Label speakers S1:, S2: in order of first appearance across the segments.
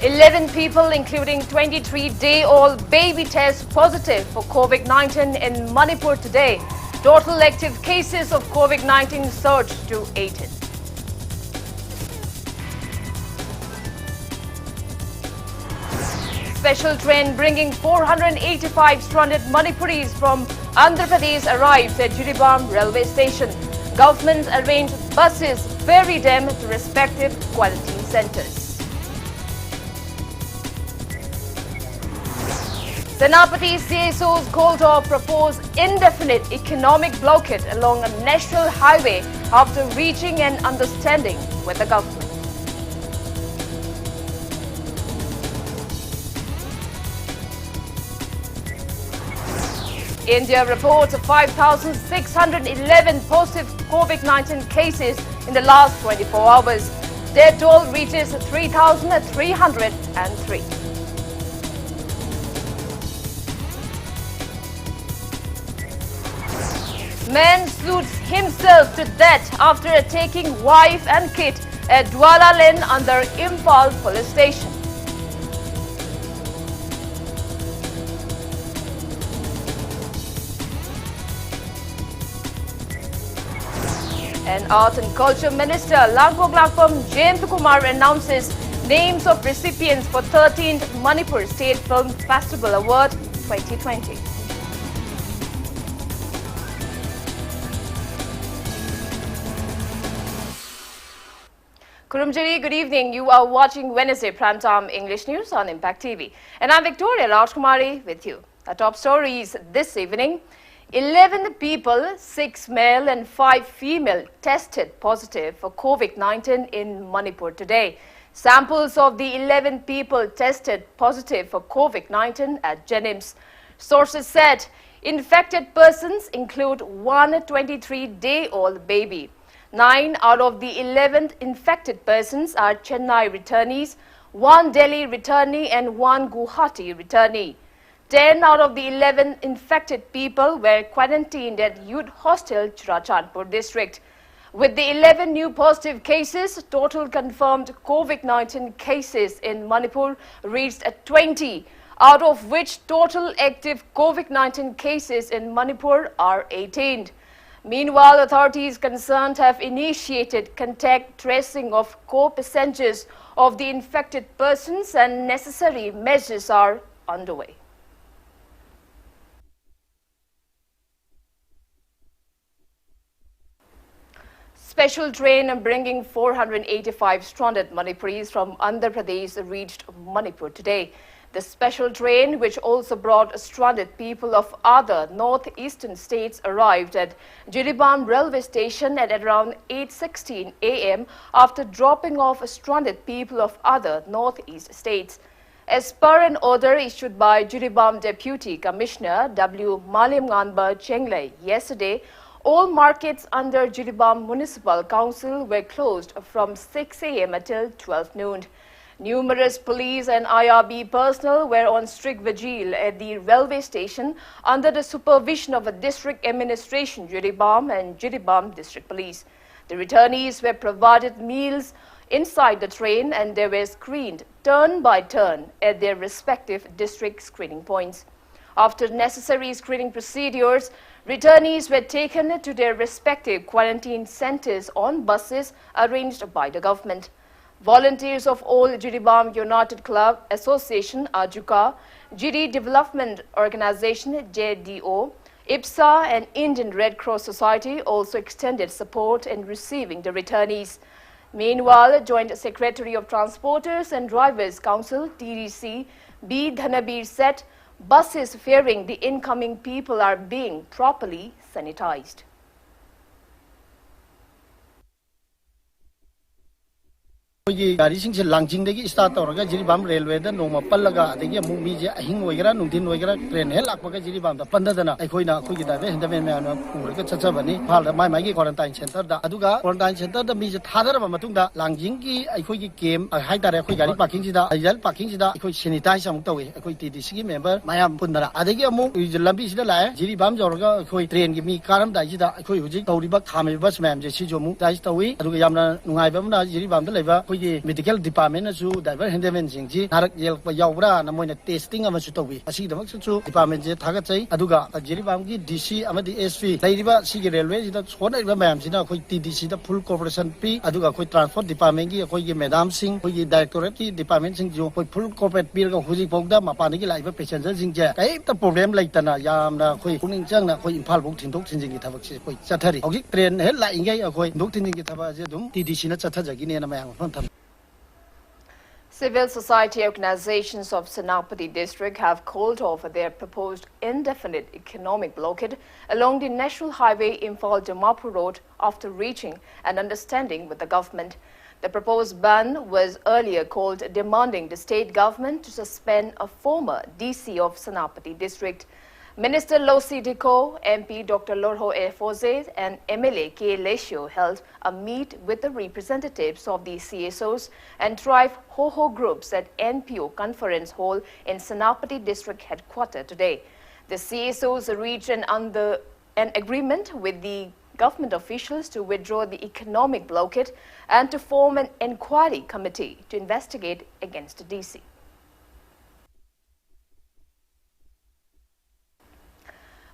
S1: 11 people, including 23-day-old baby, test positive for COVID-19 in Manipur today. Total active cases of COVID-19 surged to 18. Special train bringing 485 stranded Manipuris from Andhra Pradesh arrives at Jiribam railway station. Government arranged buses ferry them to respective quarantine centres. Senapati CSO's called off proposed indefinite economic blockade along a national highway after reaching an understanding with the government. India reports 5,611 positive COVID-19 cases in the last 24 hours. Death toll reaches 3,303. Man shoots himself to death after attacking wife and kid at Dwala Lane under Imphal police station. And Art and Culture Minister Langpoglakpam Jayantakumar announces names of recipients for 13th Manipur State Film Festival Award 2020. Kurumjiri, good evening. You are watching Wednesday Primetime English News on Impact TV. And I'm Victoria Rajkumari with you. The top stories this evening. 11 people, 6 male and 5 female, tested positive for COVID-19 in Manipur today. Samples of the 11 people tested positive for COVID-19 at Jenims. Sources said infected persons include one 23-day-old baby. 9 out of the 11 infected persons are Chennai returnees, 1 Delhi returnee and 1 Guwahati returnee. 10 out of the 11 infected people were quarantined at Youth Hostel, Churachandpur district. With the 11 new positive cases, total confirmed COVID-19 cases in Manipur reached 20, out of which total active COVID-19 cases in Manipur are 18. Meanwhile, authorities concerned have initiated contact tracing of co-passengers of the infected persons and necessary measures are underway. Special train bringing 485 stranded Manipuris from Andhra Pradesh reached Manipur today. The special train, which also brought stranded people of other northeastern states, arrived at Jiribam railway station at around 8:16 a.m. after dropping off stranded people of other northeast states. As per an order issued by Jiribam Deputy Commissioner W. Malimnganba Chenglei yesterday, all markets under Jiribam Municipal Council were closed from 6 a.m. until 12 noon. Numerous police and IRB personnel were on strict vigil at the railway station under the supervision of a district administration, Jiribam and Jiribam District Police. The returnees were provided meals inside the train and they were screened turn by turn at their respective district screening points. After necessary screening procedures, returnees were taken to their respective quarantine centres on buses arranged by the government. Volunteers of all Jiribam United Club Association, Ajuka, GD Development Organization, JDO, IPSA and Indian Red Cross Society also extended support in receiving the returnees. Meanwhile, Joint Secretary of Transporters and Drivers Council, TDC, B. Dhanabir said buses ferrying the incoming people are being properly sanitized.
S2: Garising Langjing the start or Jiribam Railway, the Noma Palaga, the movie, Hinwagara, Nuntinwagara, train, Helaka Jiribam, the Pandana, Equina, Kujida, and the Vemana, Savani, my Maggie Quarantine Center, the Aduga, Quarantine Center, the Mijat Hadar Matunda, Langjingi, Equi came, a high Equigari Pakingida, Ayel Pakingida, Equi Sanitai Samtoe, Equity DCG member, Mayam Pundara, Adegamo is the Lambis the Lai, Jiribam Jorga, Equi train, give me Karam Dajida, Equi, Toriba, Kami, Bus Mam, Jessijomu, Dajtawi, Adugayamna, Nuivamna, Jiribam, the Lever, ꯑꯩꯈꯣꯏꯒꯤ medical ꯗꯤꯄꯥꯔꯠꯃꯦꯟꯅꯁꯨ driver ꯍꯦꯟꯗꯃꯦꯟꯁꯤꯡꯁꯤ ꯅꯥꯔꯛ ꯌꯦꯛꯂꯛꯄ ꯌꯥꯎꯕ꯭ꯔꯥꯅ ꯃꯣꯏꯅ testing ꯑꯃꯁꯨ ꯇꯧꯏ ꯃꯁꯤꯒꯤꯗꯃꯛꯇꯁꯨ ꯗꯤꯄꯥꯔꯠꯃꯦꯟꯁꯦ ꯊꯥꯒꯠꯆꯩ ꯑꯗꯨꯒ ꯖꯤꯔꯤꯕꯥꯝꯒꯤ DC ꯑꯃꯗꯤ SP ꯂꯩꯔꯤꯕ ꯁꯤꯒꯤ ꯔꯦꯜꯋꯦꯁꯤꯗ ꯍꯣꯠꯅꯔꯤꯕ ꯃꯌꯥꯝꯁꯤꯅ ꯑꯩꯈꯣꯏ TDCꯗ ꯐꯨꯜ ꯀꯣꯑꯣꯄꯔꯦꯁꯟ ꯄꯤ ꯑꯗꯨꯒ ꯑꯩꯈꯣꯏ ꯇ꯭ꯔꯥꯟꯁꯄꯣꯔꯠ ꯗꯤꯄꯥꯔꯠꯃꯦꯟꯒꯤ ꯑꯩꯈꯣꯏꯒꯤ ꯃꯦꯗꯥꯝꯁꯤꯡ ꯑꯩꯈꯣꯏꯒꯤ ꯗꯥꯏꯔꯦꯛꯇꯣꯔꯦꯠꯀꯤ ꯗꯤꯄꯥꯔꯠꯃꯦꯟꯁꯤꯡꯁꯨ ꯑꯩꯈꯣꯏ ꯐꯨꯜ ꯀꯣꯑꯣꯄꯔꯦꯠ ꯄꯤꯔꯒ ꯍꯧꯖꯤꯛꯐꯥꯎꯗ ꯃꯄꯥꯟꯗꯒꯤ ꯂꯥꯛꯏꯕ ꯄꯦꯁꯦꯟꯖꯔꯁꯤꯡꯁꯦ ꯀꯔꯤꯝꯇ ꯄ꯭ꯔꯣꯕ꯭ꯂꯦꯝ ꯂꯩꯇꯅ ꯌꯥꯝꯅ ꯑꯩꯈꯣꯏ ꯄꯨꯛꯅꯤꯡ ꯆꯪꯅ ꯑꯩꯈꯣꯏ ꯏꯝꯐꯥꯜ ꯐꯥꯎ ꯊꯤꯟꯗꯣꯛ ꯊꯤꯟꯖꯤꯟꯒꯤ ꯊꯕꯛꯁꯦ ꯑꯩꯈꯣꯏ ꯆꯠꯊꯔꯤ ꯍꯧꯖꯤꯛ ꯇ꯭ꯔꯦꯟ ꯍꯦꯛ ꯂꯥꯛꯏꯉꯩ ꯑꯩꯈꯣꯏ ꯊꯤꯟꯗꯣꯛ ꯊꯤꯟꯖꯤꯟꯒꯤ ꯊꯕꯛꯁꯦ ꯑꯗꯨꯝ TDCꯅ ꯆꯠꯊꯖꯈꯤꯅꯦꯅ ꯃꯌꯥꯝ ꯃꯐꯝ ꯊꯝꯃꯤ.
S1: Civil society organizations of Senapati district have called off their proposed indefinite economic blockade along the National Highway Imphal-Dimapur Road after reaching an understanding with the government. The proposed ban was earlier called demanding the state government to suspend a former DC of Senapati district. Minister Losi Diko, MP Dr. Lorho Efoze and MLA K. Lesho held a meet with the representatives of the CSOs and Tribe Ho-Ho groups at NPO Conference Hall in Senapati District Headquarters today. The CSOs reached an agreement with the government officials to withdraw the economic blockade and to form an inquiry committee to investigate against the DC.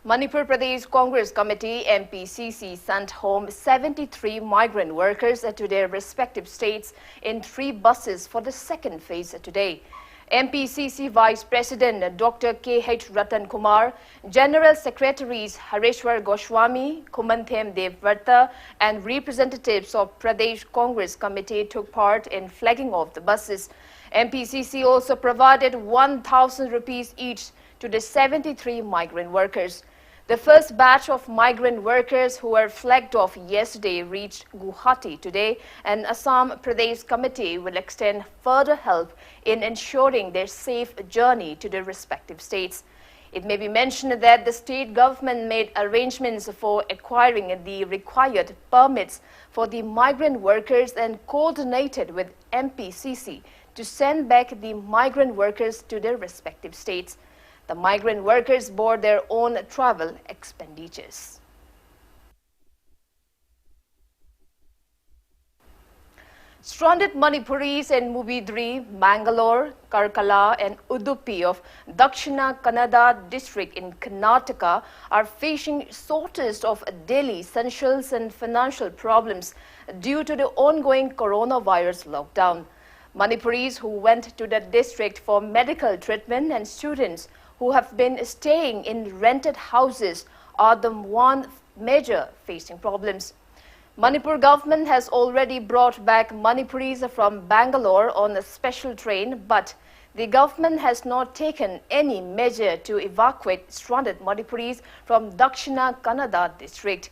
S1: Manipur Pradesh Congress Committee MPCC sent home 73 migrant workers to their respective states in 3 buses for the second phase today. MPCC Vice President Dr. K.H. Rajkumari, General Secretaries Hareshwar Goswami, Kumanthem Devvarta and representatives of Pradesh Congress Committee took part in flagging off the buses. MPCC also provided 1,000 rupees each to the 73 migrant workers. The first batch of migrant workers who were flagged off yesterday reached Guwahati today, and Assam Pradesh Committee will extend further help in ensuring their safe journey to their respective states. It may be mentioned that the state government made arrangements for acquiring the required permits for the migrant workers and coordinated with MPCC to send back the migrant workers to their respective states. The migrant workers bore their own travel expenditures. Stranded Manipuris in Mubidri, Mangalore, Karkala and Udupi of Dakshina Kannada district in Karnataka are facing shortage of daily essentials and financial problems due to the ongoing coronavirus lockdown. Manipuris who went to the district for medical treatment and students who have been staying in rented houses are the one major facing problems. Manipur government has already brought back Manipuris from Bangalore on a special train, but the government has not taken any measure to evacuate stranded Manipuris from Dakshina Kannada district.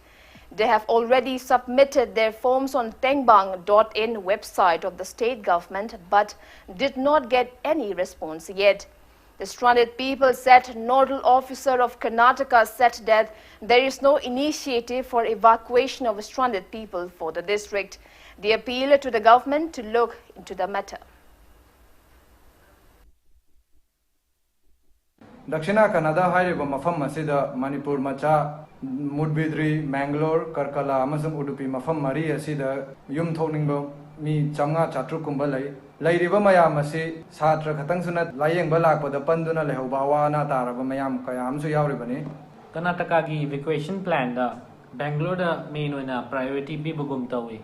S1: They have already submitted their forms on tengbang.in website of the state government, but did not get any response yet. The stranded people said nodal officer of Karnataka said that there is no initiative for evacuation of stranded people for the district. They appeal to the government to look into the matter.
S3: Dakshina Kannada hairiba mafam asida Manipur macha Mudbidri, Mangalore, Karkala amasung Udupi mafam mari asida yum thoningba mi chamnga chatruk kumba lairiba mayam asi satra khatang sunat layengba lakpada panduna lehoba awana taraba mayam kayam su yauribani.
S4: Karnataka gi evacuation plan da Bangalore da main oina priority bibugum tawi.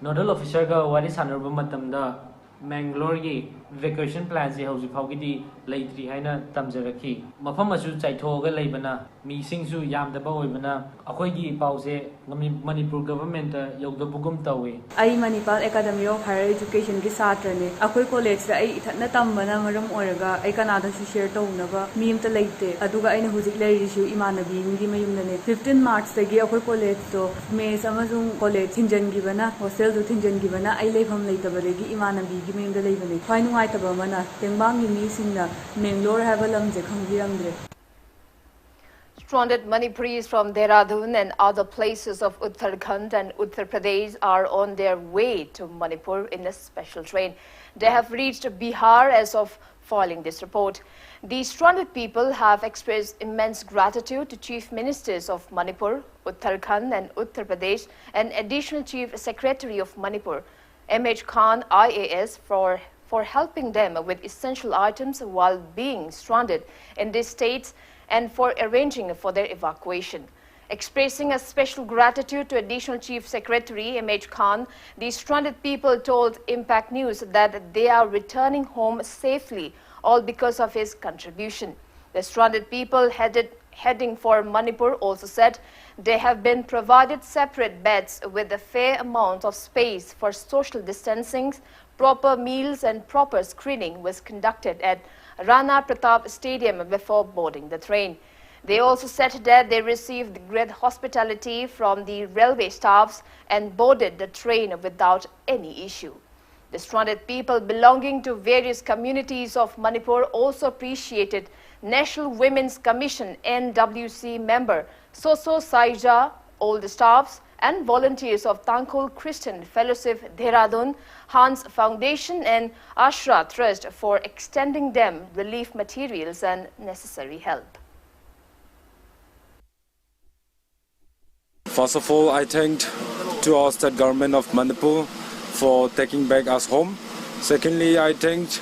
S4: Nodal officer ga wari sanarba matamda Mangalore gi evacuation plan si hausi phawgidi leitri haina tamjaraki. Mafam asu chaithoga leibana mi singsu yamdaba oibana akhoi gi pause Manipur government yogda bugum tawi.
S5: Ai Manipal Academy of Higher Education gi satra ne akhoi college da ai ithatna tambana maram oraga ai kanada su share tawnaba mi amta leite aduga aina hujik leirisu imanabi ngi mayumna ne 15 March tagi akhoi college to me samajung college thinjan gi bana hostel du thinjan gi bana ai leifam leitabadagi imanabi gi mayumda leibane khwai nungaitaba mana tengbang gi mi singna Mangalore have a lamje khangbiramdre.
S1: Stranded Manipuris from Dehradun and other places of Uttarakhand and Uttar Pradesh are on their way to Manipur in a special train. They have reached Bihar as of filing this report. The stranded people have expressed immense gratitude to Chief Ministers of Manipur, Uttarakhand and Uttar Pradesh and Additional Chief Secretary of Manipur, MH Khan IAS for helping them with essential items while being stranded in these states and for arranging for their evacuation. Expressing a special gratitude to Additional Chief Secretary MH Khan, the stranded people told Impact News that they are returning home safely, all because of his contribution. The stranded people heading for Manipur also said they have been provided separate beds with a fair amount of space for social distancing, proper meals and proper screening was conducted at Rana Pratap Stadium before boarding the train. They also said that they received great hospitality from the railway staffs and boarded the train without any issue. The stranded people belonging to various communities of Manipur also appreciated National Women's Commission NWC member Soso Saija, all the staffs and volunteers of Tangkhul Christian Fellowship Dehradun, Hans Foundation and Ashra Trust for extending them relief materials and necessary help.
S6: First of all, I thanked to our state government of Manipur for taking back us home. Secondly, I thanked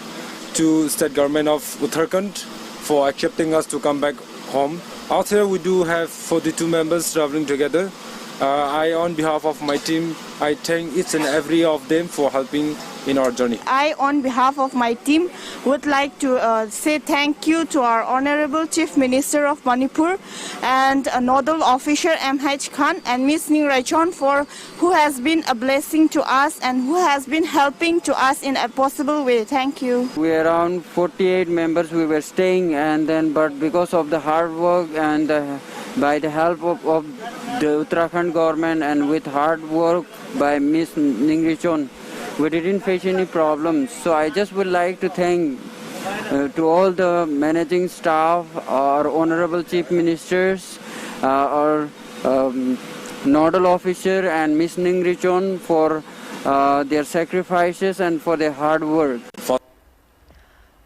S6: to state government of Uttarakhand for accepting us to come back home. Out here we do have 42 members traveling together. On behalf of my team, I thank each and every of them for helping in our journey.
S7: I, on behalf of my team, would like to say thank you to our Honorable Chief Minister of Manipur and Nodal Officer MH Khan and Ms. Ning Raichon who has been a blessing to us and who has been helping to us in a possible way. Thank you.
S8: We are around 48 members we were staying, but because of the hard work and by the help of the Uttarakhand government and with hard work by Ms. Ning Raichon, we didn't face any problems. So I just would like to thank to all the managing staff, our honorable chief ministers, our nodal officer and Ms. Ning Raichon for their sacrifices and for their hard work.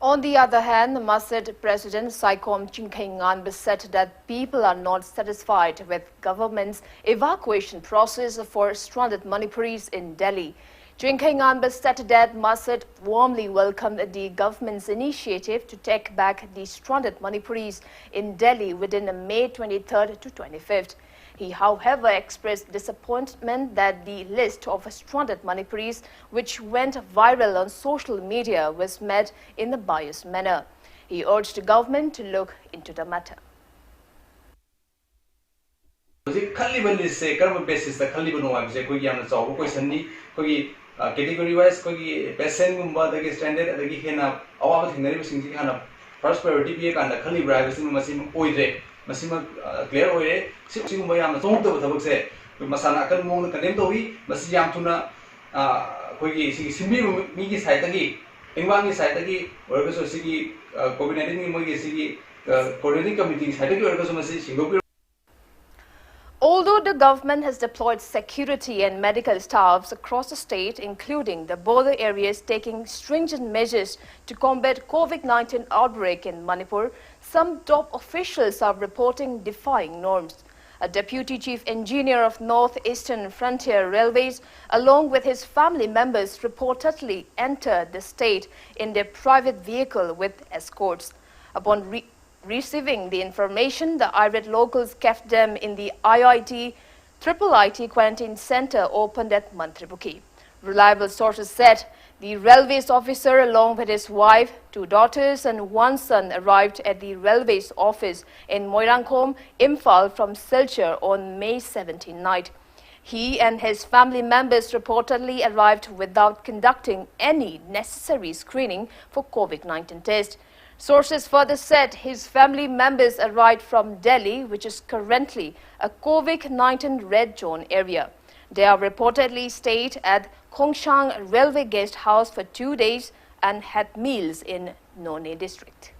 S1: On the other hand, Masjid President Saikom Chinkhainan said that people are not satisfied with government's evacuation process for stranded Manipuris in Delhi. Chinkhainan said that Masjid warmly welcomed the government's initiative to take back the stranded Manipuris in Delhi within May 23rd to 25th. He, however, expressed disappointment that the list of stranded Manipuris, which went viral on social media, was made in a biased manner. He urged the government to look into the matter.
S9: Category wise, patient standard, first priority be clear way, Masana can move the Kanemi, Masiamtuna, Simbi Migi Saitagi, Imbangi Saitagi, workers of city, coordinating Migi city, coordinating committees, Saitagi workers of Masi.
S1: Although the government has deployed security and medical staffs across the state, including the border areas taking stringent measures to combat COVID-19 outbreak in Manipur, some top officials are reporting defying norms. A deputy chief engineer of North-Eastern Frontier Railways, along with his family members, reportedly entered the state in their private vehicle with escorts. Upon receiving the information, the irate locals kept them in the IIT quarantine center opened at Mantribuki. Reliable sources said the railways officer, along with his wife, 2 daughters and 1 son, arrived at the railways office in Moirangkhom, Imphal from Silchar on May 17 night. He and his family members reportedly arrived without conducting any necessary screening for COVID-19 test. Sources further said his family members arrived from Delhi, which is currently a COVID-19 red zone area. They are reportedly stayed at Khongsang Railway Guest House for 2 days and had meals in None district.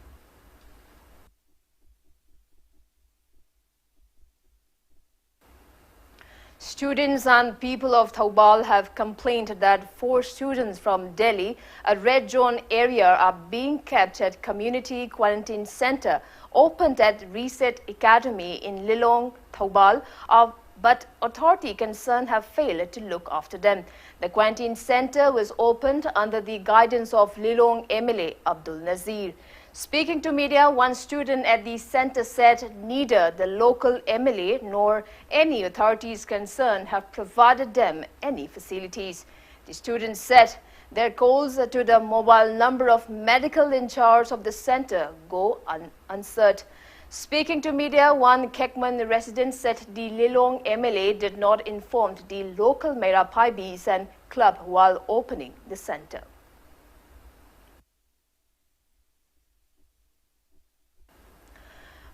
S1: Students and people of Thoubal have complained that 4 students from Delhi, a red zone area, are being kept at Community Quarantine Center opened at Reset Academy in Lilong, Thoubal, but authority concerned have failed to look after them. The quarantine center was opened under the guidance of Lilong MLA Abdul Nazir. Speaking to media, one student at the center said neither the local MLA nor any authorities concerned have provided them any facilities. The student said their calls to the mobile number of medical in charge of the center go unanswered. Speaking to media, one Kekman resident said the Lilong MLA did not inform the local Mera Paibis and club while opening the center.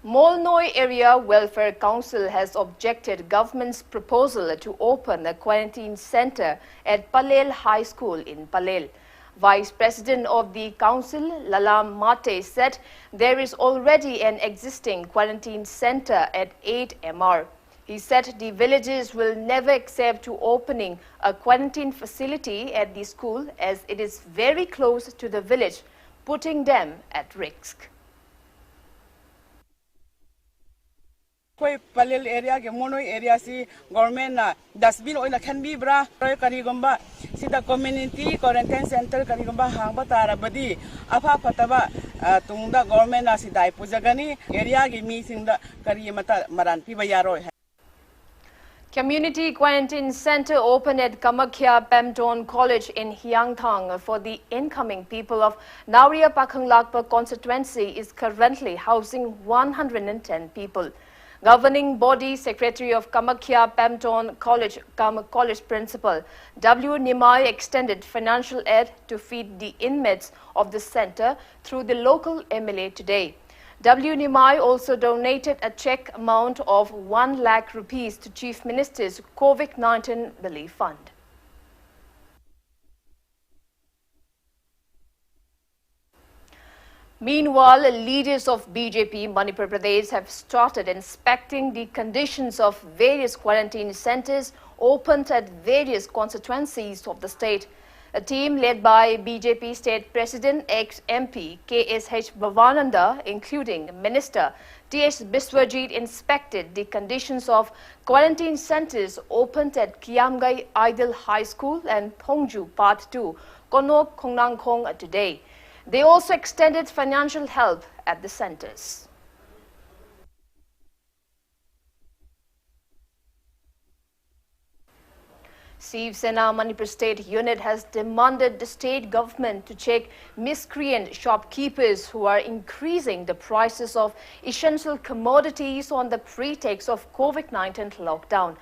S1: Molnoy Area Welfare Council has objected government's proposal to open a quarantine center at Palel High School in Palel. Vice President of the council, Lalam Mate, said there is already an existing quarantine center at 8 MR. He said the villages will never accept to opening a quarantine facility at the school as it is very close to the village, putting them at risk.
S10: कोई Palel area के mono area सी government ना dustbin ओइना खन B ब्रा करिगुम्बा सिदा community quarantine centre करिगुम्बा हांगबा ताराबदी अफा फतबा तुंगदा government ना सिदाई पुजगनी area के मी सिंगदा करि मता मरान पिबा यारोय.
S1: Community Quarantine Center opened at Kamakhya Pemton College in Hyangthang for the incoming people of Nauria Pakhanglakpa constituency is currently housing 110 people. Governing body secretary of Kamakhya Pemton College, college principal W. Nimai extended financial aid to feed the inmates of the center through the local MLA today. W. Nimai also donated a check amount of 1 lakh rupees to Chief Minister's COVID-19 Relief Fund. Meanwhile, leaders of BJP Manipur Pradesh have started inspecting the conditions of various quarantine centers opened at various constituencies of the state. A team led by BJP State President ex-MP KSH Bhavananda, including Minister T.S. Biswajit, inspected the conditions of quarantine centers opened at Kiamgai Idol High School and Thongju Part 2, Konop Khongnangkhong today. They also extended financial help at the centers. Shiv Sena Manipur State Unit has demanded the state government to check miscreant shopkeepers who are increasing the prices of essential commodities on the pretext of COVID-19 lockdown.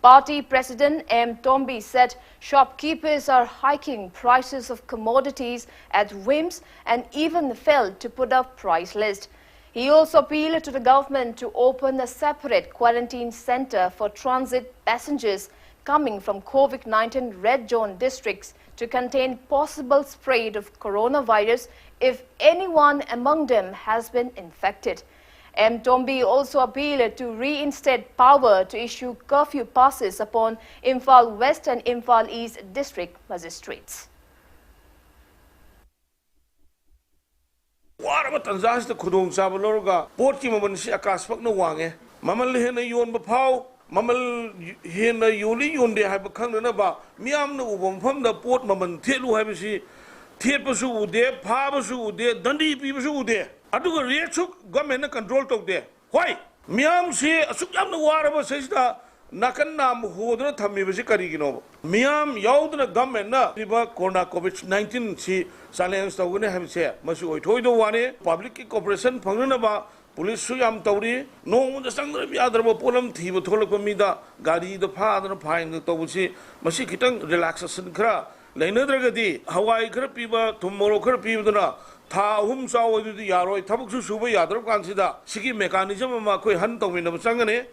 S1: Party President M. Tombi said shopkeepers are hiking prices of commodities at whims and even failed to put up price list. He also appealed to the government to open a separate quarantine center for transit passengers coming from COVID-19 red zone districts to contain possible spread of coronavirus if anyone among them has been infected. M. Tombi also appealed to reinstate power to issue curfew passes upon Imphal West and Imphal East district magistrates.
S11: Waraba tanzas the khudong sabalorga port ki maman si akaspak na wange mamal hena yon bapau mamal hena yoli yonde ha bakhang na ba miam na ubom pham da port maman thelu ha bisi thet pasu ude pha pasu ude dandi pi pasu ude aduga reaksuk government na control tok de hoi miam si asuk yam na waraba sesda nakan nam hodna thammi bisi kari gino miam yaudna government na riba corona covid-19 si silence tawne ha bisi masu oi thoi do wane public ki cooperation phangna ba police su yam tawri no da sangre bi adarba polam thiba tholak pamida gari da pha da fine to busi masi kitang relaxation khra leina dragadi hawai khra piba thumoro khra pibaduna tha hum saw du yaroi thabuk su suba yadar kansida sigi mechanism ma khoi han tawmin na sangane.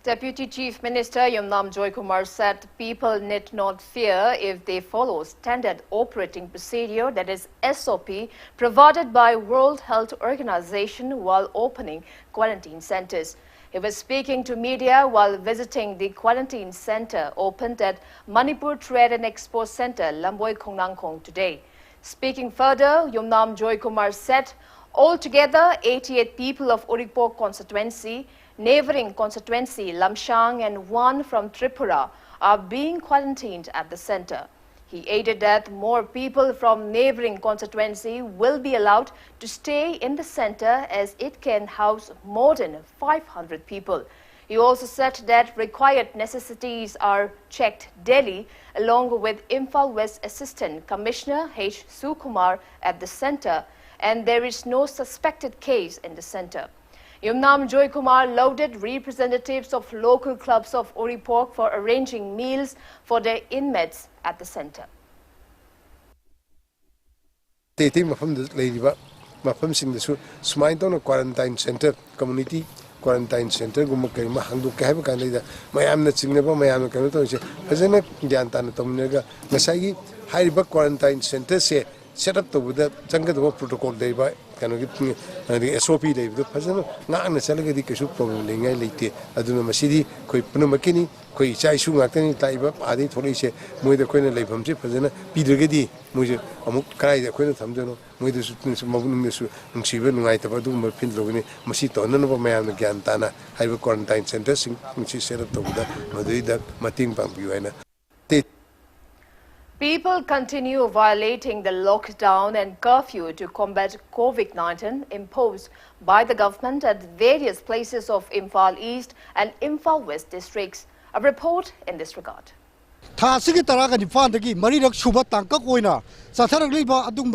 S1: Deputy Chief Minister Yumnam Joy Kumar said people need not fear if they follow standard operating procedure, that is SOP, provided by World Health Organization while opening quarantine centers. He was speaking to media while visiting the quarantine center opened at Manipur Trade and Expo Center, Lamboy Khongnangkhong today. Speaking further, Yumnam Joy Kumar said altogether 88 people of Urikpo constituency neighbouring constituency Lamshang and one from Tripura are being quarantined at the centre. He added that more people from neighbouring constituency will be allowed to stay in the centre as it can house more than 500 people. He also said that required necessities are checked daily along with Imphal West Assistant Commissioner H. Sukumar at the centre, and there is no suspected case in the centre. Yumnam Joy Kumar lauded representatives of local clubs of Oripok for arranging meals for their inmates at the centre.
S12: Quarantine center, community quarantine center, quarantine center set up the protocol the SOP problem Masidi, Punamakini, Chai Sungatani, Taiba, Adi Tolice, Muida Quena Lepamsi, Pazana, Pidregadi, Muja, Amuk Kai, the Quena Tamdano, Muida Mavunisu, and Shivan, Nightabadum, Pindrovini, Masito, none of my Gantana, Hyper Quarantine Center, which is set up to Madrid, Matin Pampuana.
S1: People continue violating the lockdown and curfew to combat COVID-19 imposed by the government at various places of Imphal East and Imphal West districts. A report in this regard.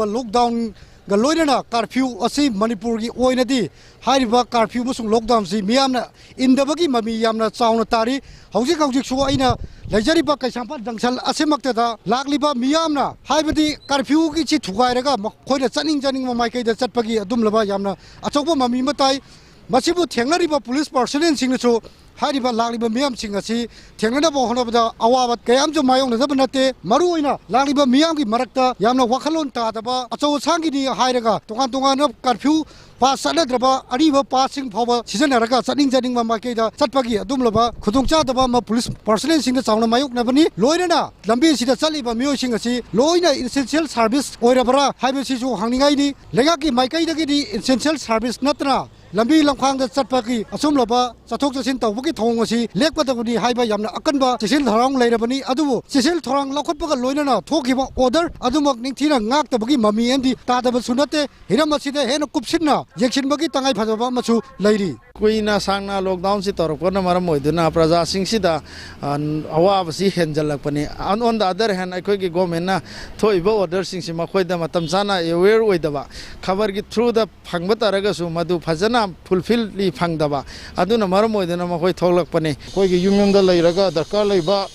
S2: Lockdown Galoina curfew asi Manipur gi oinadi hariba curfew musung lockdown si miamna indabagi mami yamna chauna tari hauji su aina lejariba kaisampa dangsal asemakta da lagliba miamna haibadi curfew gi chi thugairaga khoina chaning mamai kai da chatpagi adumlaba yamna achokba mami matai masibu thengnariba police personnel singnachu hariba lagliba miam singasi thengnana bo honabada awabat kayam jo mayong na banate maruina lagliba miam gi marakta yamna wakhalon ta daba acho sangi ni hairaga tongan curfew pass saladraba ariba passing phawa sijanaraga chaning mamai da chatpagi adumlaba khudungcha daba ma police personnel singna chauna mayok na bani loirana lambi sida chaliba mio singasi loina essential service oirabara haibasi ju hangningai ni legaki maikai dagi di essential service natra lambi lamkhang da chatpagi asumlaba chathok chasin tawbagi thongasi lekpadaguni haiba yamna akanba chisil tharang leirabani adubu chisil tharang lakhotpaga loinana thokiba order adumak ningthina ngaktabagi mami endi tadaba sunate hiramasida hena kupsinna yekshinbagi tangai phajaba machu leiri
S13: Kuina Sangna lockdown si Torpona Maramoiduna, Praza Singsida, and Awabasi Henjalapani. And on the other hand, I could go mena, Toibo order Singsimakoida Matamzana, aware with the cover it through the Pangbataragasum, Madu Pazana, fulfill the Pangdaba. Aduna Maramoiduna Makoi Tolakpani, Kogi Union the Lairaga, the Kalaiba,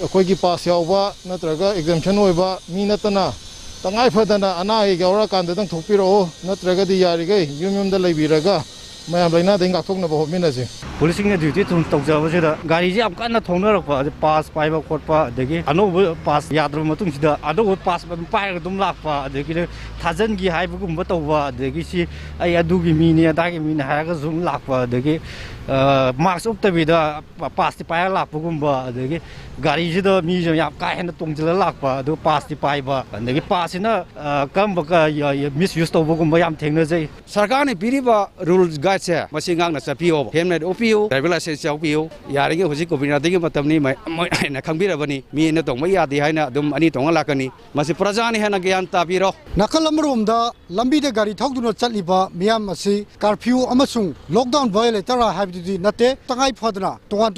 S13: Kogi Pasiova, Natraga, exemption over Minatana. Tangai Padana, Anai, Gaura Kandan Topiro, Natraga the Yariga, Union the Labiraga.
S14: Policing duty to Tokja, Gari Apkana Toner, pass Piper Corpa, the Ano pass Yadrumatum, the Ado pass Pire Dumlapa, the Tazangi Hibum Batova, the Gishi, Ayadugi Minia, Dagim Hagazum Lapa, the Marks of the Vida, pass the Pire Lapugumba, the Gari the Museum Yapka and the Tungla Lapa, do pass the Piper, and the pass in a Kambaka misused of Bugumbayam Tengaze.
S15: Sargani Piriba rules guide. Masingang na sa PO, Hemnet OPO, Revelation PO, Yaring Hosiko Vinati Matami, and a Kambira Bani, me in the Tomaya, the Hina, Dum Anito Lakani, Masiprazani Hanagian Tapiro.
S2: Nakalamrum da Lambi de Gari Togduno Chaliba, Miamasi, Curfew Amasung, lockdown violator have to do Nate, Tangai Padra, Tuan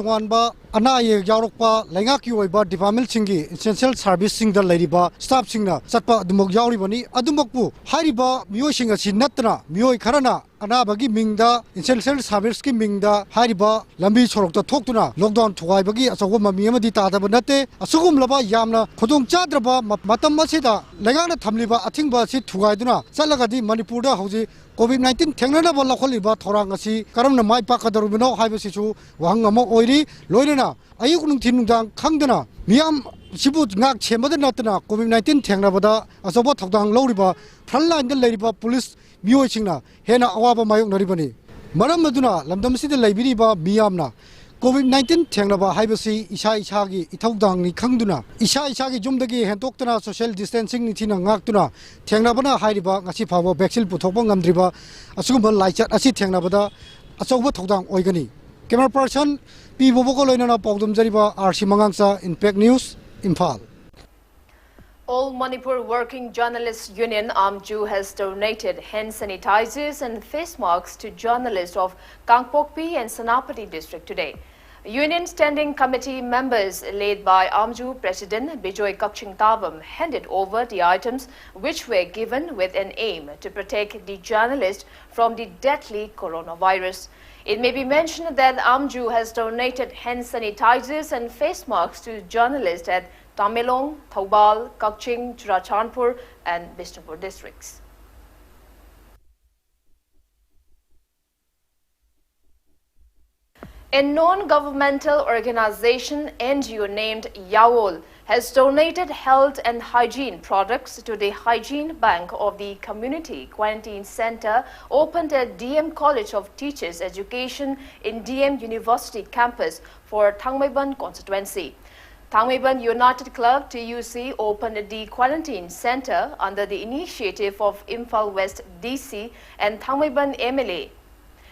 S2: Anaya Yaropa, Langaki ba Department Singi, Essential Service Singer Ladyba, Staff Singer, Sapa Dumogyauribani, Adumakpu, Hariba, Mioshing a Sinatra, Mio Karana, Anabagi Mingda, Essential Service Mingda, Hariba, Lambi Sorokta Tokuna, Lockdown Tuaibagi, Asogoma Miamadi Tatabanate, Asugum Laba Yamna, Kodong Chadraba, Matamasida, Legana Tamliba, Atingba Sit Tuaiduna, Salagadi, Manipura, Hosi, COVID-19 Tangana Balakoliba, Torangasi, Karam Mai Pakadurubino, Hibasisu, Wangamo Oiri, Loirena, Ayukun Tinudang, Kangdana, Miam Sibut Nak Chemadana, COVID-19 Tangnabada, Asoba Togdang Loriba, Prala and the Ladiba Police, Miochina, Hena Awaba Mayok Naribani, Maramaduna, Lamdamsi the Labiriba, Miamna. COVID-19 Tangnaba Hibasi, Isha Ishagi, Itogdang Ni Kangduna, Isha Ishagi Jumdagi, Hentokana, social distancing Nitina Ngaktuna, Tangnabana Haiba, Asipa, Bexil Putopong Amdriba, Asumba Laichat, Asi Tangnabada, Asoba Togdang Oigani.
S16: Camera person P Boboko Loinana Pogdum Jariba RC Mangangsa Impact News Imphal.
S1: All Manipur Working Journalists Union AMJU has donated hand sanitizers and face masks to journalists of Kangpokpi and Senapati district today. Union Standing Committee members led by AMJU President Bijoy Kakching Tabam handed over the items which were given with an aim to protect the journalists from the deadly coronavirus. It may be mentioned that AMJU has donated hand sanitizers and face masks to journalists at Tamenglong, Thoubal, Kakching, Churachandpur and Bishnupur districts. A non-governmental organization NGO named YAWOL has donated health and hygiene products to the Hygiene Bank of the Community Quarantine Center opened at DM College of Teachers Education in DM University campus for Thangmaiban constituency. Thangmaiban United Club TUC opened the quarantine center under the initiative of Imphal West DC and Thangmaiban MLA.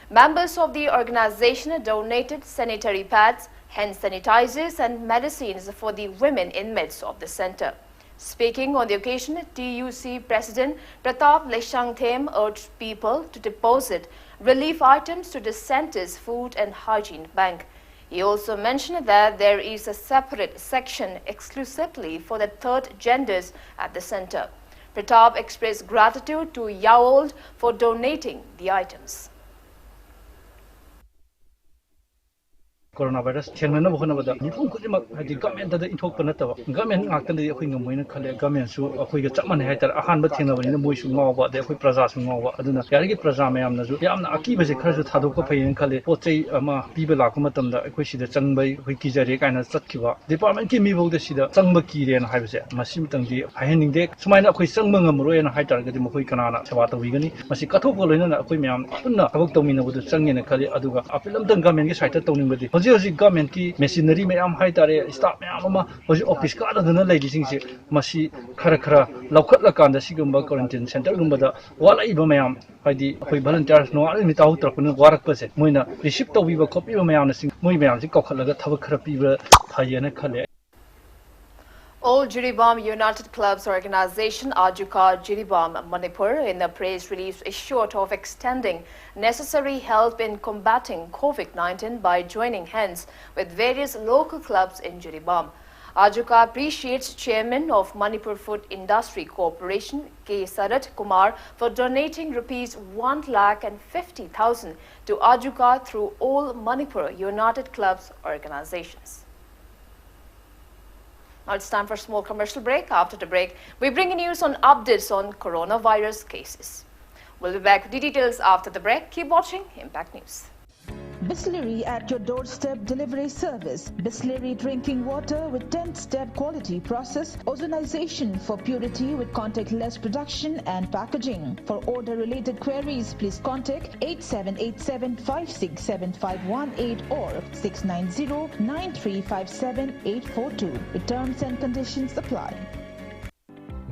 S1: Members of the organization donated sanitary pads, hand sanitizers and medicines for the women inmates of the center. Speaking on the occasion, TUC President Pratap Leshangthem urged people to deposit relief items to the center's food and hygiene bank. He also mentioned that there is a separate section exclusively for the third genders at the center. Pratap expressed gratitude to YAWOL for donating the items.
S14: Coronavirus Chenman of Honavada, the government that in talk Panatava, government acted the Huingamoina government, so a quick Chapman hater, a hundred in the Mush Mova, the Prazas Mova, Aduna, Yargi Prazam, Yam Aki was a curse with Hadoka Pay and Kale, Pote, people Akumatam, the Equation, the Chanbay, Wikizari, and Satkiva. Department came evil the Shida, Sangmaki and Hivese, Masim Tangi, Handing deck, Smina, Sangmang, Roy and Hightar, the Mohuikana, Savata Wigani, Masikato, and Aquimiam, Puna, Avoctomina with the Sang and Kali Aduga, Apilam Tangam is cited Tony with the government ki machinery mayam haitare staff mayam ama hoji office ka adana lady sing se masi khara khara laukhat la kan da sigumba quarantine center gumba da wala iba mayam haidi hoi volunteers no ani taw trapun warak pa se moina receive to biba copy mayam na sing moi mayam si kokhat la thaba khara piba thayena khale.
S1: All Jiribam United Clubs organization Ajuka Jiribam Manipur in a press release assured of extending necessary help in combating COVID-19 by joining hands with various local clubs in Jiribam. Ajuka appreciates Chairman of Manipur Food Industry Corporation K. Sarat Kumar for donating rupees 1,50,000 to Ajuka through all Manipur United Clubs organizations. Now it's time for a small commercial break. After the break, we bring you news on updates on coronavirus cases. We'll be back with the details after the break. Keep watching Impact News.
S17: Bisleri at your doorstep delivery service. Bisleri drinking water with 10-step quality process. Ozonization for purity with contactless production and packaging. For order-related queries, please contact 8787-567-518 or 690-9357-842. The terms and conditions apply.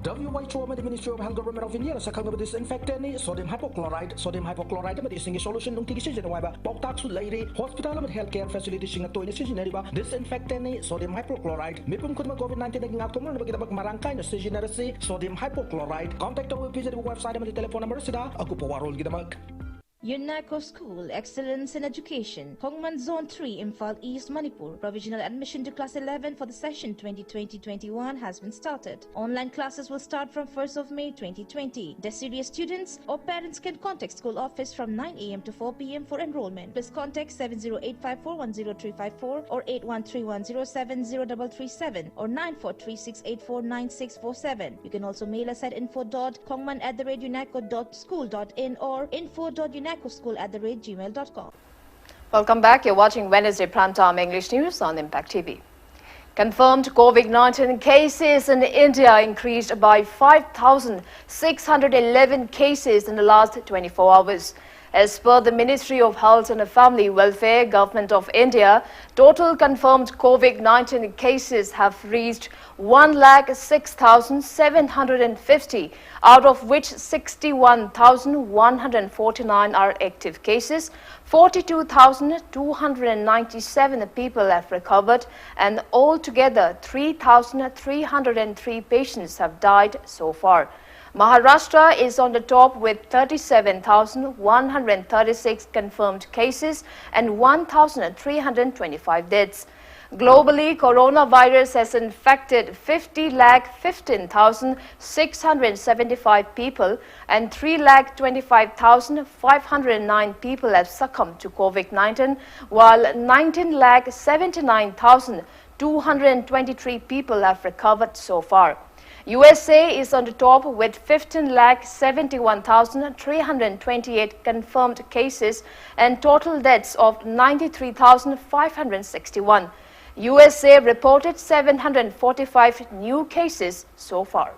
S18: WHO Ministry of Health Government of India sakang ba disinfectant ni sodium hypochlorite ma dising solution nung tigi sijen wa ba poktak su leire hospital ma healthcare facility singa toy ni sijen ba disinfectant ni sodium hypochlorite mipum kudma COVID-19 naging aktumal na bagita marangkay na sijen si sodium hypochlorite. Contact our visit website ma telephone number sida aku pawarol gidamag.
S19: UNACO School, Excellence in Education, Hongman Zone 3, Imphal East, Manipur. Provisional admission to Class 11 for the session 2020-21 has been started. Online classes will start from 1st of May 2020. Deciduous students or parents can contact school office from 9 a.m. to 4 p.m. for enrollment. Please contact 70854-10354 or 8131070337 or 9436849647. You can also mail us at info.hongman@unaco.school.in or info.unacoschool@gmail.com.
S1: Welcome back. You're watching Wednesday Primetime English News on Impact TV. Confirmed COVID-19 cases in India increased by 5,611 cases in the last 24 hours. As per the Ministry of Health and Family Welfare, Government of India, total confirmed COVID-19 cases have reached 106,750, out of which 61,149 are active cases, 42,297 people have recovered, and altogether 3,303 patients have died so far. Maharashtra is on the top with 37,136 confirmed cases and 1,325 deaths. Globally, coronavirus has infected 50,15,675 people and 3,25,509 people have succumbed to COVID-19, while 19,79,223 people have recovered so far. USA is on the top with 15,71,328 confirmed cases and total deaths of 93,561. USA reported 745 new cases so far.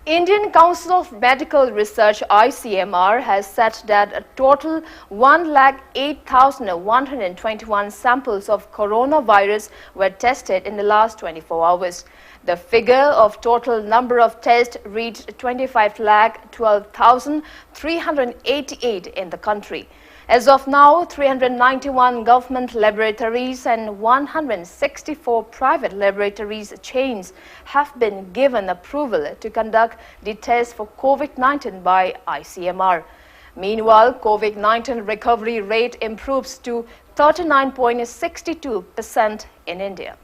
S1: Indian Council of Medical Research ICMR has said that a total 108,121 samples of coronavirus were tested in the last 24 hours. The figure of total number of tests reached 25,12,388 in the country. As of now, 391 government laboratories and 164 private laboratories chains have been given approval to conduct the test for COVID-19 by ICMR. Meanwhile, COVID-19 recovery rate improves to 39.62% in India.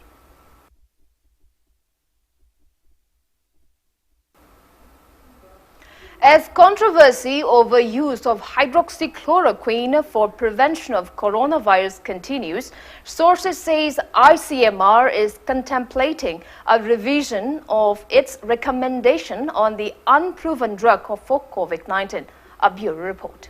S1: As controversy over use of hydroxychloroquine for prevention of coronavirus continues, sources say ICMR is contemplating a revision of its recommendation on the unproven drug for COVID-19. A bureau report.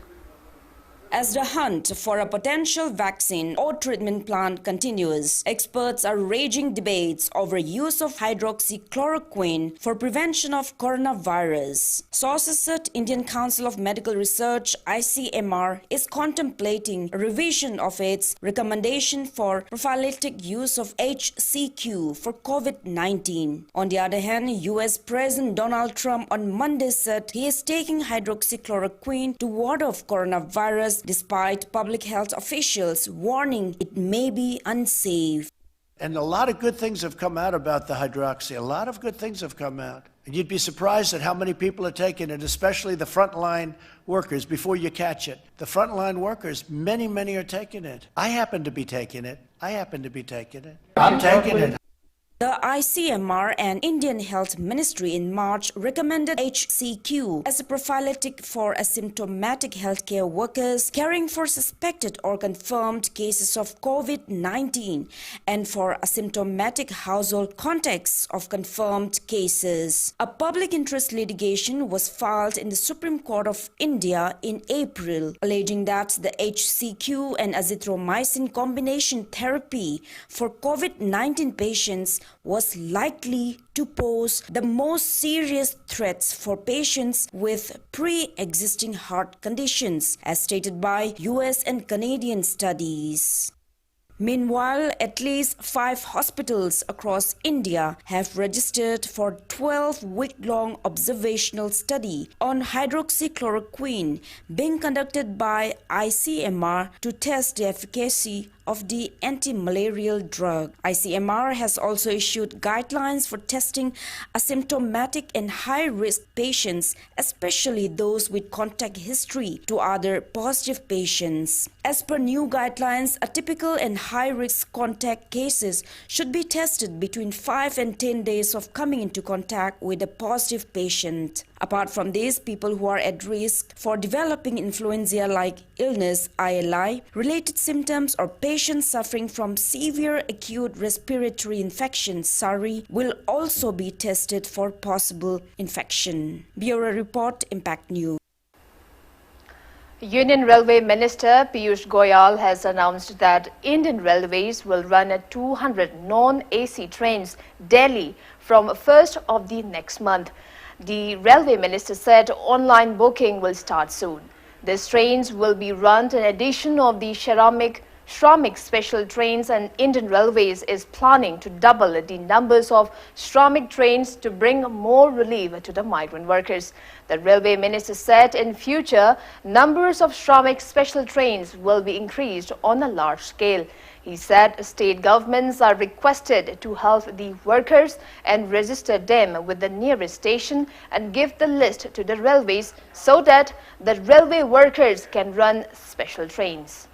S20: As the hunt for a potential vaccine or treatment plan continues, experts are raging debates over use of hydroxychloroquine for prevention of coronavirus. Sources said Indian Council of Medical Research (ICMR) is contemplating a revision of its recommendation for prophylactic use of HCQ for COVID-19. On the other hand, US President Donald Trump on Monday said he is taking hydroxychloroquine to ward off coronavirus despite public health officials warning it may be unsafe.
S21: And a lot of good things have come out about the hydroxy. A lot of good things have come out. And you'd be surprised at how many people are taking it, especially the frontline workers, before you catch it. The frontline workers, many are taking it. I happen to be taking it. I'm taking it.
S20: The ICMR and Indian Health Ministry in March recommended HCQ as a prophylactic for asymptomatic healthcare workers caring for suspected or confirmed cases of COVID-19 and for asymptomatic household contacts of confirmed cases. A public interest litigation was filed in the Supreme Court of India in April, alleging that the HCQ and azithromycin combination therapy for COVID-19 patients was likely to pose the most serious threats for patients with pre-existing heart conditions, as stated by US and Canadian studies. Meanwhile, at least 5 hospitals across India have registered for 12-week-long observational study on hydroxychloroquine being conducted by ICMR to test the efficacy of the anti-malarial drug. ICMR has also issued guidelines for testing asymptomatic and high-risk patients, especially those with contact history to other positive patients. As per new guidelines, a typical and high-risk contact cases should be tested between 5 and 10 days of coming into contact with a positive patient. Apart from this, people who are at risk for developing influenza-like illness, ILI, related symptoms, or patients suffering from severe acute respiratory infection, SARI, will also be tested for possible infection. Bureau Report, Impact News.
S1: Union Railway Minister Piyush Goyal has announced that Indian Railways will run 200 non-AC trains daily from 1st of the next month. The railway minister said online booking will start soon. These trains will be run in addition of the Shramik special trains, and Indian Railways is planning to double the numbers of Shramik trains to bring more relief to the migrant workers. The railway minister said in future, numbers of Shramik special trains will be increased on a large scale. He said state governments are requested to help the workers and register them with the nearest station and give the list to the railways so that the railway workers can run special trains.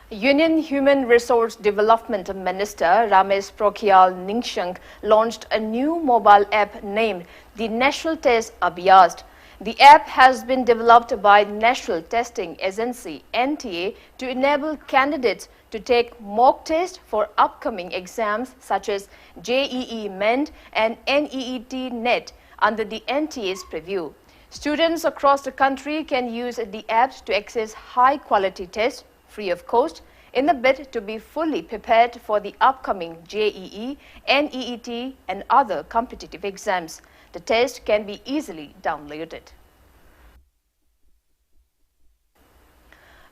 S1: Union Human Resource Development Minister Ramesh Pokhriyal Nishank launched a new mobile app named the National Test Abhyas. The app has been developed by National Testing Agency (NTA) to enable candidates to take mock tests for upcoming exams such as JEE Main and NEET NET under the NTA's preview. Students across the country can use the apps to access high-quality tests free of cost in a bid to be fully prepared for the upcoming JEE, NEET and other competitive exams. The test can be easily downloaded.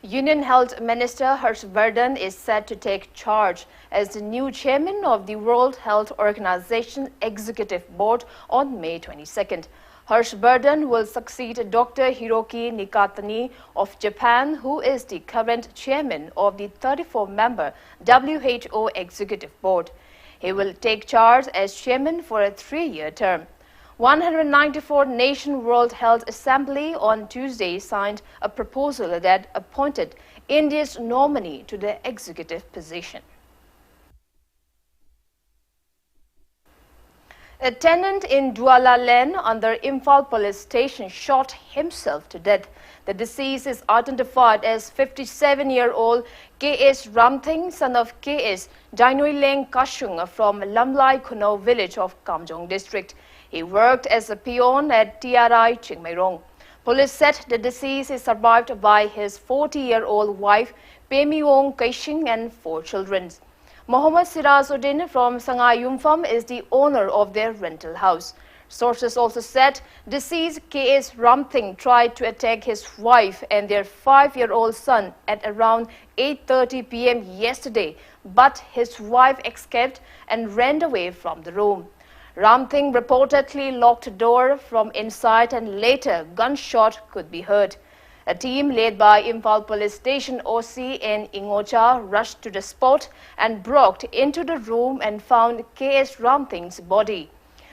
S1: Union Health Minister Rajkumari is set to take charge as the new chairman of the World Health Organization Executive Board on May 22nd. Rajkumari will succeed Dr. Hiroki Nakatani of Japan, who is the current chairman of the 34-member WHO Executive Board. He will take charge as chairman for a 3-year term. 194-nation World Health Assembly on Tuesday signed a proposal that appointed India's nominee to the executive position. A tenant in Douala Lane under Imphal police station shot himself to death. The deceased is identified as 57-year-old K.S. Ramthing, son of K.S. Jainoileng Kashung from Lamlai Kuno village of Kamjong district. He worked as a peon at TRI Chingmairong. Police said the deceased is survived by his 40-year-old wife Pemiwong Kaishing and 4 children. Mohammad Sirazuddin from Sangai Yumpham is the owner of their rental house. Sources also said deceased K.S. Ramthing tried to attack his wife and their 5-year-old son at around 8:30 p.m. yesterday, but his wife escaped and ran away from the room. Ramthing reportedly locked the door from inside and later gunshot could be heard. A team led by Imphal Police Station OC in Ingocha rushed to the spot and broke into the room and found K.S. Ramthing's body.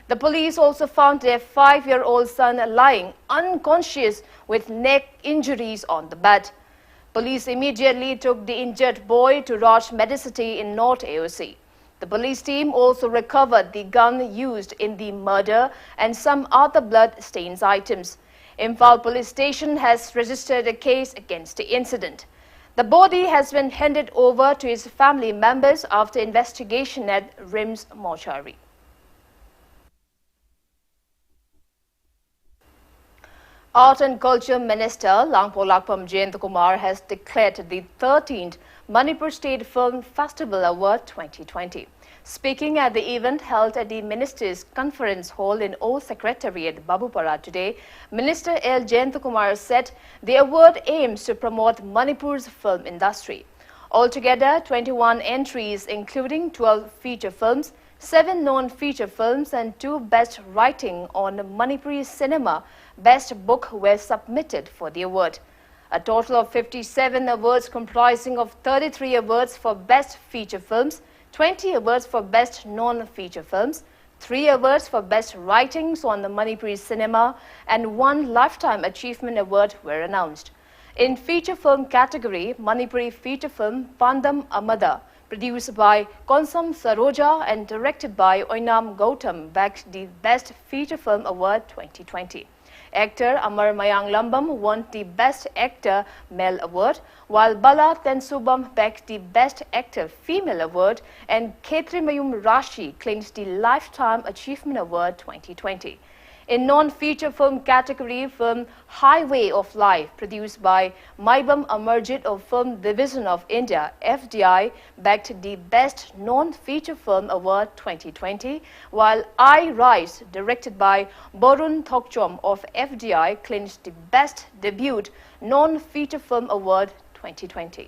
S1: The police also found their 5-year-old son lying unconscious with neck injuries on the bed. Police immediately took the injured boy to Raj Medicity in North AOC. The police team also recovered the gun used in the murder and some other blood-stained items. Imphal Police Station has registered a case against the incident. The body has been handed over to his family members after investigation at RIMS mortuary. Art and Culture Minister Langpo Lakpam Jayantakumar has declared the 13th Manipur State Film Festival Award 2020. Speaking at the event held at the Ministers' Conference Hall in Old Secretariat, Babupara today, Minister L. Jayantakumar said the award aims to promote Manipur's film industry. Altogether, 21 entries including 12 feature films, 7 non-feature films and 2 Best Writing on Manipuri Cinema Best Book were submitted for the award. A total of 57 awards comprising of 33 awards for Best Feature Films, 20 awards for Best Non-Feature Films, 3 awards for Best Writings on the Manipuri Cinema and 1 Lifetime Achievement Award were announced. In feature film category, Manipuri feature film Pandam Amada, produced by Konsam Saroja and directed by Oinam Gautam, bagged the Best Feature Film Award 2020. Actor Amar Mayang Lambam won the Best Actor Male Award, while Bala Tensubam bagged the Best Actor Female Award and Khetri Mayum Rashi claimed the Lifetime Achievement Award 2020. In non-feature film category, film Highway of Life, produced by Maibam Amarjit of Film Division of India, FDI, bagged the Best Non-Feature Film Award 2020, while I Rise, directed by Borun Thokchom of FDI, clinched the Best Debut Non-Feature Film Award 2020.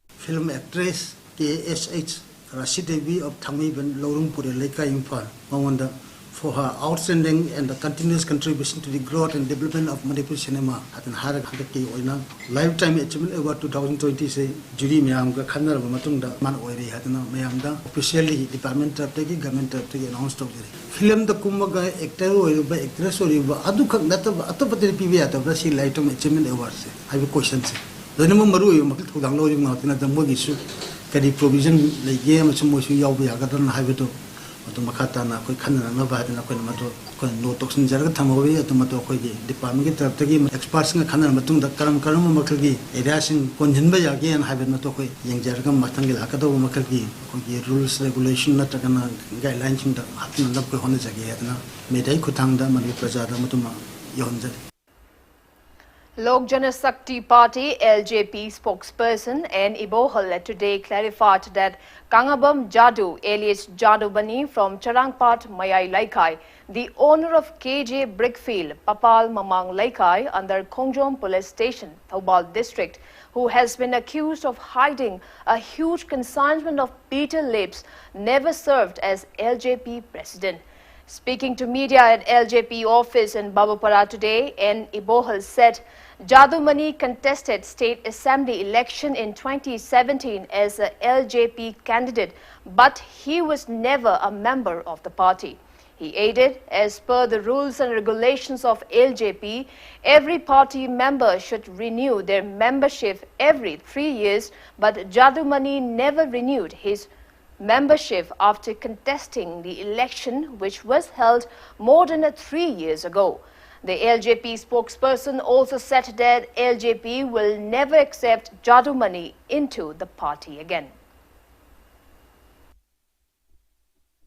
S3: Film actress KSH Rashid Devi of Thamiban Lorungpur Leka Imphal, Mawanda, for her outstanding and continuous contribution to the growth and development of Manipur cinema at an Harak Hakaki Oina Lifetime Achievement Award 2020 say Judy Miamga Khanar Matunda Man Oiri Hatana Mayamda officially Department of Teki Government of Teki announced of film the Kumaga actor or by actress or Adukak Natapati PV at Brazil Lifetime Achievement Awards. I have a question. The number Maru Makudanglo Mountain at the Mogisu. Kadi provision like game some motion yawi agatan habitu to makata na koi khana na ba na koi mato koi no toxin jarga thamawi to mato koi department ki taraf tagi experts nga khana matung da karam makalgi area sin konjin ba yagi an habit mato koi yang jarga matangil akado makalgi koi rules regulation na takana guidelines da hatna na koi hone jagi atna medai khutang da mani praja da matuma yonjari.
S1: Lok Janashakti Party LJP spokesperson N. Ibohal today clarified that Kangabam Jadu alias Jadu Bani from Charangpat Mayai Laikai, the owner of KJ Brickfield Papal Mamang Laikai under Kongjom Police Station, Thoubal District, who has been accused of hiding a huge consignment of betel lips, never served as LJP president. Speaking to media at LJP office in Babapara today, N. Ibohal said Jadu Mani contested state assembly election in 2017 as a LJP candidate, but he was never a member of the party. He added, as per the rules and regulations of LJP, every party member should renew their membership every 3 years, but Jadu Mani never renewed his membership after contesting the election, which was held more than 3 years ago. The LJP spokesperson also said that LJP will never accept Jadu Mani into the party again.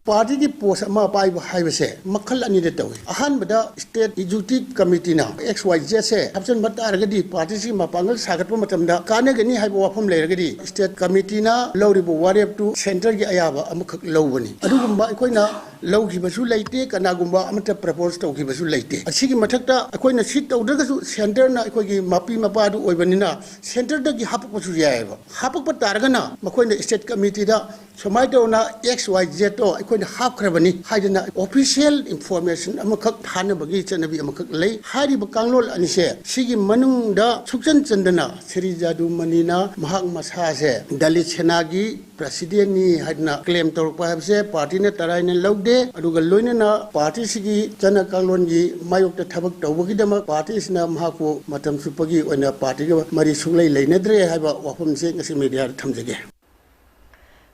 S22: Party ki post ama pai hai se makhal ani de tawi ahan bada state executive committee na xyz se option bata argadi party si mapangal sagat pa matam da kana gani hai wafam le ragadi state committee na lawri bo warep to center gi ayaba amuk lawbani adugumba akoina lawgi basu leite kana gumba amata propose tawgi basu leite asigi mathakta akoina sit tawdaga su center na akogi mapi mapa du oibanina center da gi hapak basu yaiba hapak pa targana makoina state committee da somai na xyz to half cravani hidena official information amakak thana bagi chanabi amakak lay hari bakanglol anise sigi manung da sukchan chandana Sri Jadu Manina mahak masa se dalit senagi president ni hadna claim torpa se party na tarai na logde aduga loina na party sigi chana kanglon gi mayok ta thabak tawbagi dama party sina mahako matam supagi oina party ga mari sulai leinadre haiba wafam se ngasi media thamjage.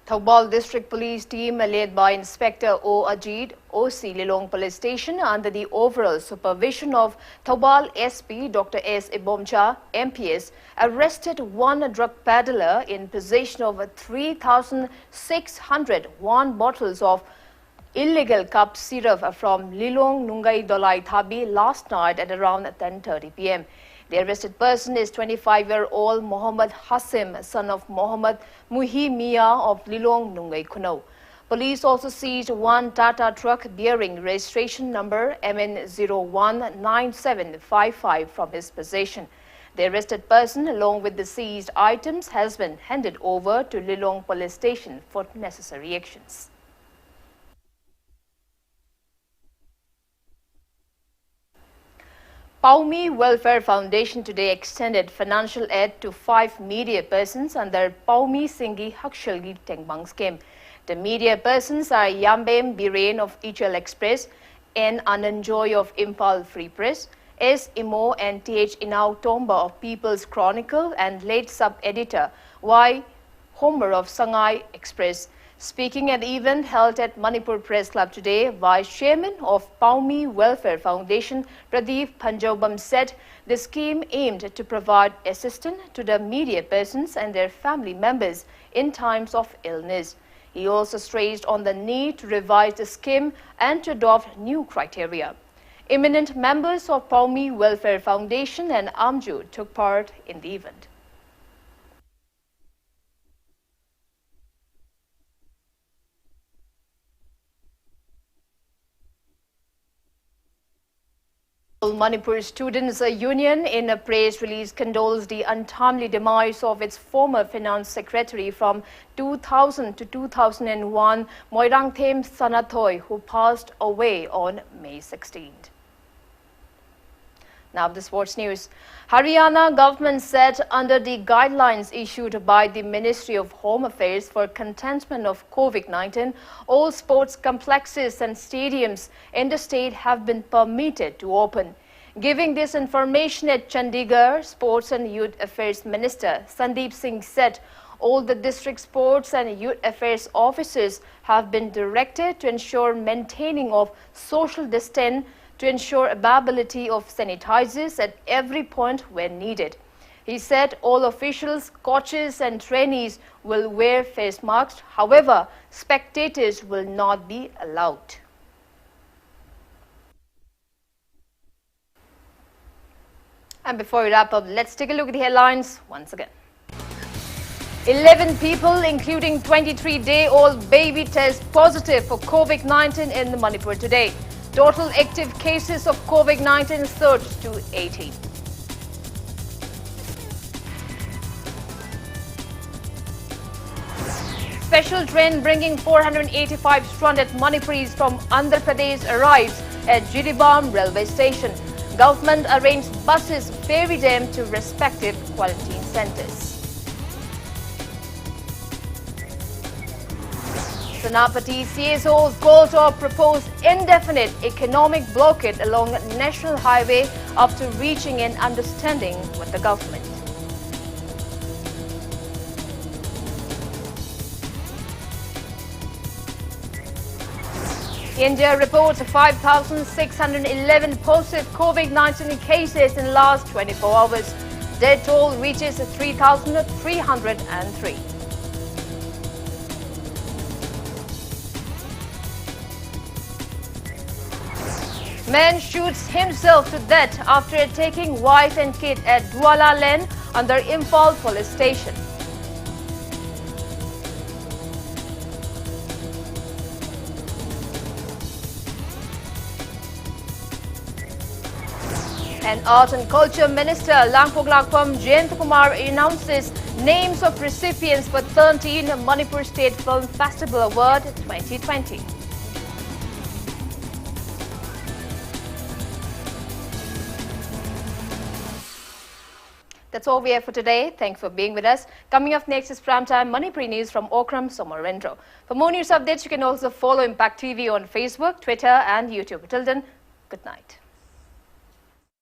S1: Thoubal District Police team led by Inspector O. Ajid, OC Lilong Police Station under the overall supervision of Thoubal SP Dr. S. Ibomcha, MPS, arrested one drug peddler in possession of 3,601 bottles of illegal cup syrup from Lilong Nungai Dolai Thabi last night at around 10:30 p.m. The arrested person is 25-year-old Mohammed Hasim, son of Mohammed Muhi Mia of Lilong Nungai Kuno. Police also seized one Tata truck bearing registration number MN019755 from his possession. The arrested person, along with the seized items, has been handed over to Lilong Police Station for necessary actions. Paumi Welfare Foundation today extended financial aid to 5 media persons under Paumi Singhi Hakshalgi Tengbang scheme. The media persons are Yambem Biren of Ichel Express, N. Ananjoy of Impal Free Press, S. Imo and Th. Inau Tomba of People's Chronicle, and late sub-editor Y. Homer of Sangai Express. Speaking at the event held at Manipur Press Club today, Vice Chairman of Paumi Welfare Foundation, Pradeep Panjobam, said the scheme aimed to provide assistance to the media persons and their family members in times of illness. He also stressed on the need to revise the scheme and to adopt new criteria. Eminent members of Paumi Welfare Foundation and Amju took part in the event. Manipur Students Union, in a press release, condoles the untimely demise of its former finance secretary from 2000 to 2001, Moirangthem Sanathoi, who passed away on May 16th. Now the sports news. Haryana government said under the guidelines issued by the Ministry of Home Affairs for containment of COVID-19, all sports complexes and stadiums in the state have been permitted to open. Giving this information at Chandigarh, Sports and Youth Affairs Minister Sandeep Singh said all the district sports and youth affairs officers have been directed to ensure maintaining of social distance, to ensure availability of sanitizers at every point where needed. He said all officials, coaches and trainees will wear face masks. However, spectators will not be allowed. And before we wrap up, let's take a look at the headlines once again. 11 people, including 23-day-old baby, test positive for COVID-19 in Manipur today. Total active cases of COVID-19 surged to 18. Special train bringing 485 stranded Manipuris from Andhra Pradesh arrives at Jiribam railway station. Government arranged buses ferry them to respective quarantine centres. Senapati CSO's Goltop proposed indefinite economic blockade along National Highway after reaching an understanding with the government. India reports 5,611 positive COVID-19 cases in the last 24 hours. Death toll reaches 3,303. Man shoots himself to death after attacking wife and kid at Douala Lane under Imphal police station. And Art and Culture Minister Langpoglakpam Jayantakumar announces names of recipients for 13 Manipur State Film Festival Award 2020. That's all we have for today. Thanks for being with us. Coming up next is Primetime Manipuri News from Okram Somarendra. For more news updates, you can also follow Impact TV on Facebook, Twitter and YouTube. Till then, good night.